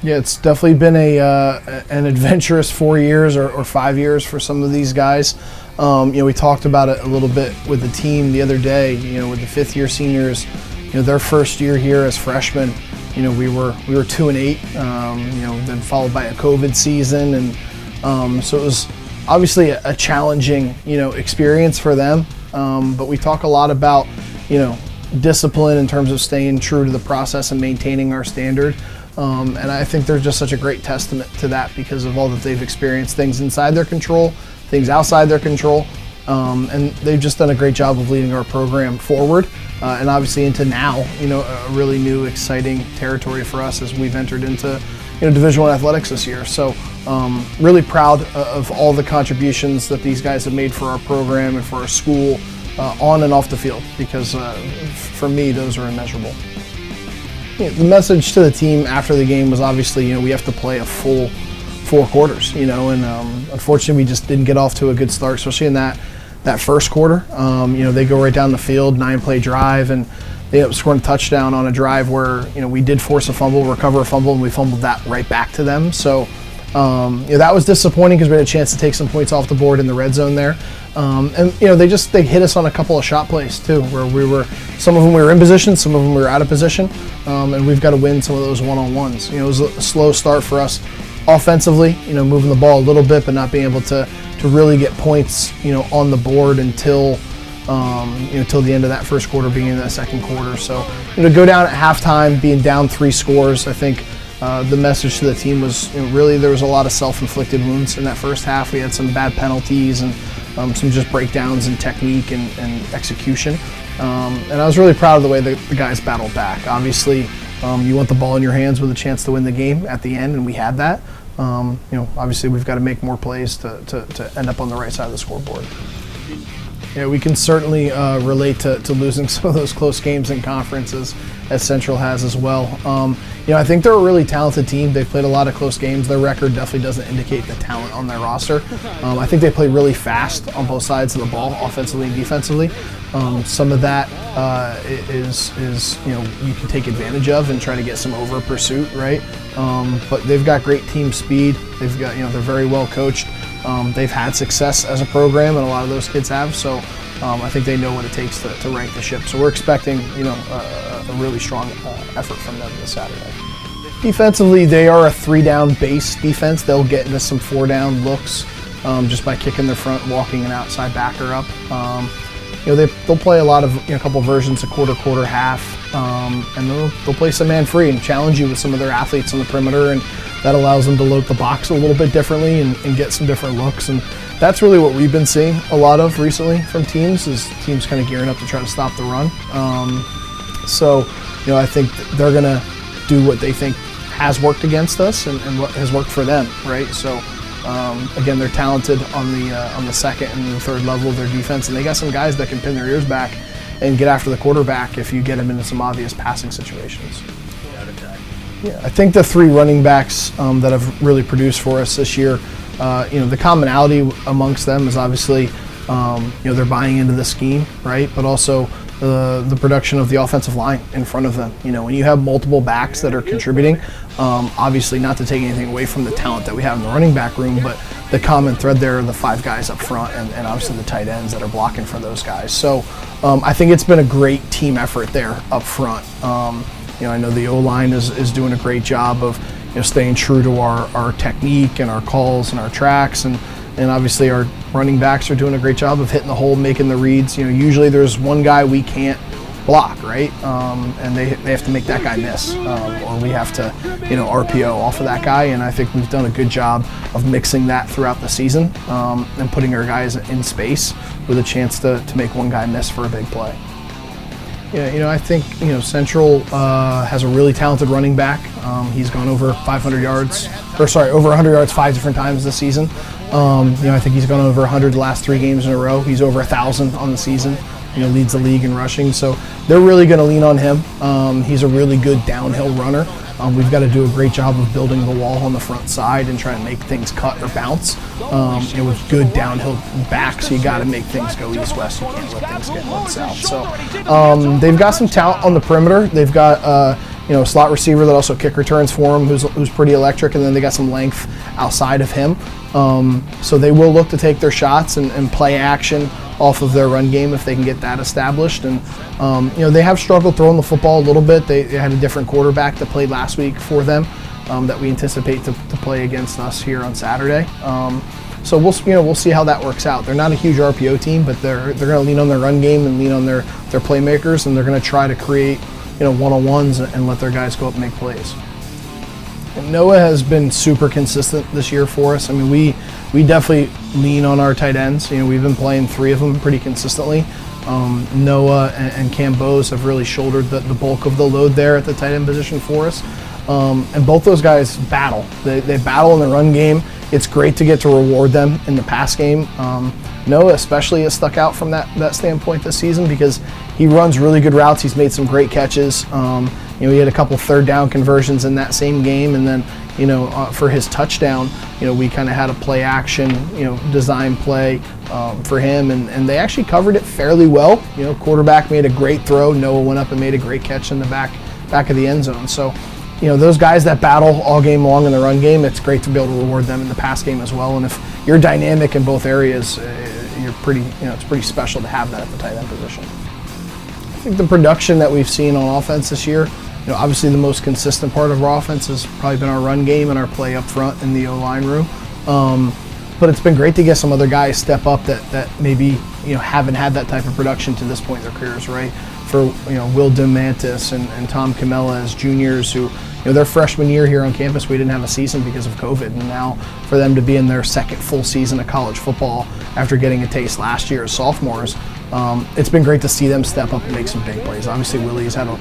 Yeah, it's definitely been an adventurous 4 years or 5 years for some of these guys. We talked about it a little bit with the team the other day. With the fifth-year seniors, their first year here as freshmen, we were 2-8. Then followed by a COVID season, and so it was obviously a challenging experience for them. But we talk a lot about discipline in terms of staying true to the process and maintaining our standard. And I think they're just such a great testament to that because of all that they've experienced, things inside their control, things outside their control. And they've just done a great job of leading our program forward and obviously into now, a really new, exciting territory for us as we've entered into Division I athletics this year. So really proud of all the contributions that these guys have made for our program and for our school on and off the field because for me, those are immeasurable. The message to the team after the game was obviously, we have to play a full 4 quarters, and unfortunately we just didn't get off to a good start, especially in that first quarter. They go right down the field, 9-play drive, and they ended up scoring a touchdown on a drive where, we did force a fumble, recover a fumble, and we fumbled that right back to them. So, that was disappointing because we had a chance to take some points off the board in the red zone there. They hit us on a couple of shot plays too, where some of them we were in position, some of them we were out of position, and we've got to win some of those one-on-ones. It was a slow start for us offensively, moving the ball a little bit, but not being able to really get points, on the board until the end of that first quarter, beginning of that second quarter. So, to go down at halftime, being down 3 scores, I think the message to the team was really there was a lot of self-inflicted wounds in that first half. We had some bad penalties and some just breakdowns in technique and execution. And I was really proud of the way the guys battled back. Obviously, you want the ball in your hands with a chance to win the game at the end, and we had that. Obviously we've got to make more plays to end up on the right side of the scoreboard. Yeah, we can certainly relate to losing some of those close games in conferences, as Central has as well. I think they're a really talented team. They've played a lot of close games. Their record definitely doesn't indicate the talent on their roster. I think they play really fast on both sides of the ball, offensively and defensively. Some of that is you can take advantage of and try to get some over pursuit, right? But they've got great team speed. They've got they're very well coached. They've had success as a program, and a lot of those kids have. So I think they know what it takes to right the ship. So we're expecting a really strong effort from them this Saturday. Defensively, they are a 3-down base defense. They'll get into some 4-down looks just by kicking their front, walking an outside backer up. They'll play a lot of a couple versions of quarter, half, and they'll play some man free and challenge you with some of their athletes on the perimeter, and that allows them to load the box a little bit differently and get some different looks. And that's really what we've been seeing a lot of recently from teams, is teams kind of gearing up to try to stop the run. I think they're going to do what they think has worked against us and what has worked for them, right? So again, they're talented on the second and the third level of their defense, and they got some guys that can pin their ears back and get after the quarterback if you get them into some obvious passing situations. Yeah, I think the 3 running backs that have really produced for us this year, the commonality amongst them is obviously, they're buying into the scheme, right? But also the production of the offensive line in front of them. When you have multiple backs that are contributing, obviously not to take anything away from the talent that we have in the running back room, but the common thread there are the 5 guys up front and obviously the tight ends that are blocking for those guys. So I think it's been a great team effort there up front. I know the O-line is doing a great job of staying true to our technique and our calls and our tracks, and obviously our running backs are doing a great job of hitting the hole, making the reads. Usually there's one guy we can't block, right? And they have to make that guy miss, or we have to RPO off of that guy, and I think we've done a good job of mixing that throughout the season and putting our guys in space with a chance to make one guy miss for a big play. Yeah, I think Central has a really talented running back. He's gone over 500 yards, over 100 yards 5 different times this season. I think he's gone over 100 the last 3 games in a row. He's over 1,000 on the season. Leads the league in rushing. So they're really going to lean on him. He's a really good downhill runner. We've got to do a great job of building the wall on the front side and try to make things cut or bounce. With good downhill backs, you got to make things go east-west. You can't let things get north-south. So they've got some talent on the perimeter. They've got a slot receiver that also kick returns for him, who's pretty electric, and then they got some length outside of him. So they will look to take their shots and play action off of their run game if they can get that established. And they have struggled throwing the football a little bit. They had a different quarterback that played last week for them that we anticipate to play against us here on Saturday. So we'll see how that works out. They're not a huge RPO team, but they're going to lean on their run game and lean on their playmakers, and they're going to try to create one-on-ones and let their guys go up and make plays. And Noah has been super consistent this year for us. I mean, we definitely lean on our tight ends. We've been playing 3 of them pretty consistently. Noah and Cam Bose have really shouldered the bulk of the load there at the tight end position for us. And both those guys battle. They battle in the run game. It's great to get to reward them in the pass game. Noah especially has stuck out from that standpoint this season because he runs really good routes. He's made some great catches. He had a couple third down conversions in that same game, and then for his touchdown, we kind of had a play action, design play for him, and they actually covered it fairly well. Quarterback made a great throw. Noah went up and made a great catch in the back of the end zone. So, those guys that battle all game long in the run game, it's great to be able to reward them in the pass game as well. And if you're dynamic in both areas, you're pretty, it's pretty special to have that at the tight end position. I think the production that we've seen on offense this year, obviously the most consistent part of our offense has probably been our run game and our play up front in the O-line room. But it's been great to get some other guys step up that maybe haven't had that type of production to this point in their careers, right? For Will Demantis and Tom Camella as juniors who their freshman year here on campus we didn't have a season because of COVID, and now for them to be in their second full season of college football after getting a taste last year as sophomores, it's been great to see them step up and make some big plays. Obviously Willie's had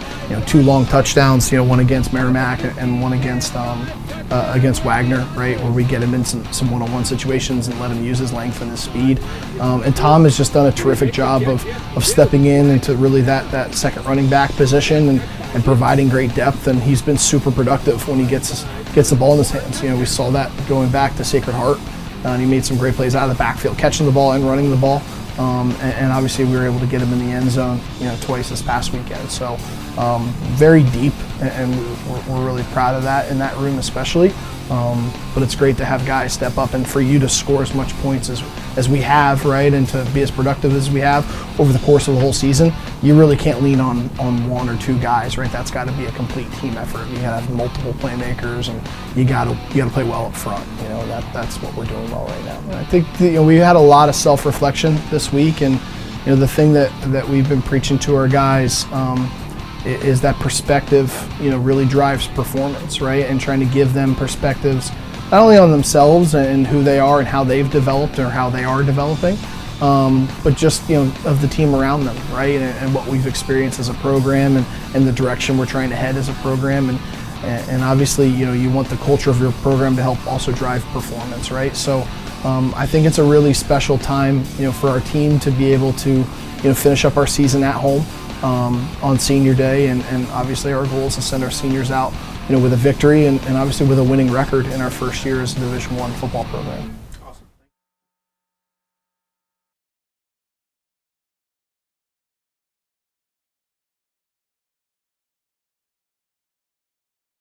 2 long touchdowns, one against Merrimack and one against Wagner, right, where we get him in some one-on-one situations and let him use his length and his speed. And Tom has just done a terrific job of stepping into really that second running back position and providing great depth, and he's been super productive when he gets the ball in his hands. We saw that going back to Sacred Heart, and he made some great plays out of the backfield, catching the ball and running the ball. And obviously we were able to get him in the end zone, twice this past weekend. So very deep, and we're really proud of that in that room especially. But it's great to have guys step up and for you to score as much points as we have, right, and to be as productive as we have over the course of the whole season. You really can't lean on 1 or 2 guys, right? That's got to be a complete team effort. You got to have multiple playmakers, and you got to play well up front. That's what we're doing well right now. And I think we had a lot of self-reflection this week, and the thing that we've been preaching to our guys is that perspective, really drives performance, right? And trying to give them perspectives not only on themselves and who they are and how they've developed or how they are developing, but just of the team around them, right? And what we've experienced as a program and the direction we're trying to head as a program, and obviously you want the culture of your program to help also drive performance, right? So I think it's a really special time for our team to be able to finish up our season at home on senior day, and obviously our goal is to send our seniors out with a victory and obviously with a winning record in our first year as a Division I football program.